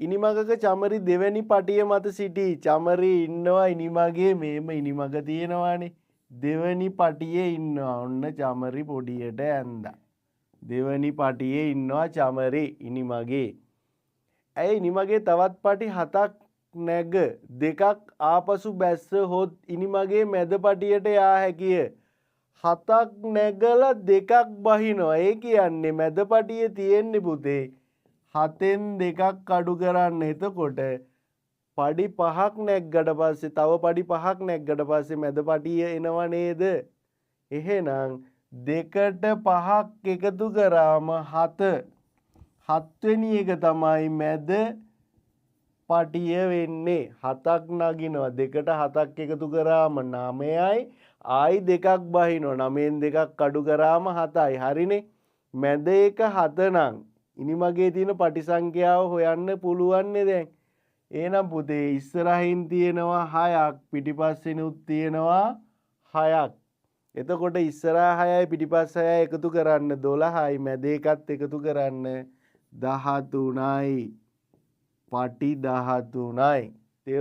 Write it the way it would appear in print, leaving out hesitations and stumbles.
ඉනිමගක චමරි දෙවැනි පටිය මත සිටි. චමරි ඉන්නවා ඉනිමගේ මේම ඉනිමග තියෙනවානේ. දෙවැනි පටියේ ඉන්නවා. ඔන්න චමරි පොඩියට ඇන්දා. දෙවැනි පටියේ ඉන්නවා චමරි ඉනිමගේ. ඇයි ඉනිමගේ තවත් පටි 7ක් නැග දෙකක් ආපසු බැස්ස හොත් ඉනිමගේ මැද පටියට යා හැකිය. 7ක් නැගලා දෙකක් බහිනවා. ඒ කියන්නේ මැද පටියේ තියෙන්නේ පුතේ 7න් දෙකක් අඩු කරන්න. එතකොට පඩි 5ක් නැග්ගට පස්සේ තව පඩි 5ක් නැග්ගට පස්සේ මැද පටිය එනව නේද? එහෙනම් 2ට 5ක් එකතු කරාම 7. 7 වෙනි එක තමයි මැද පටිය වෙන්නේ. 7ක් නගිනවා 2ට 7ක් එකතු කරාම 9යි. ආයි දෙකක් බහිනවා. 9න් දෙකක් අඩු කරාම 7යි. හරිනේ. මැද එක 7 නම් ඉනිමගේ තියෙන පටි සංඛ්‍යාව හොයන්න පුළුවන්නේ දැන්. එහෙනම් පුතේ ඉස්සරහින් තියෙනවා 6ක් පිටිපස්සෙනුත් තියෙනවා 6ක්. එතකොට ඉස්සරහා 6යි පිටිපස්ස 6යි එකතු කරන්න 12යි. මැද එකත් එකතු කරන්න 13යි. පටි 13යි.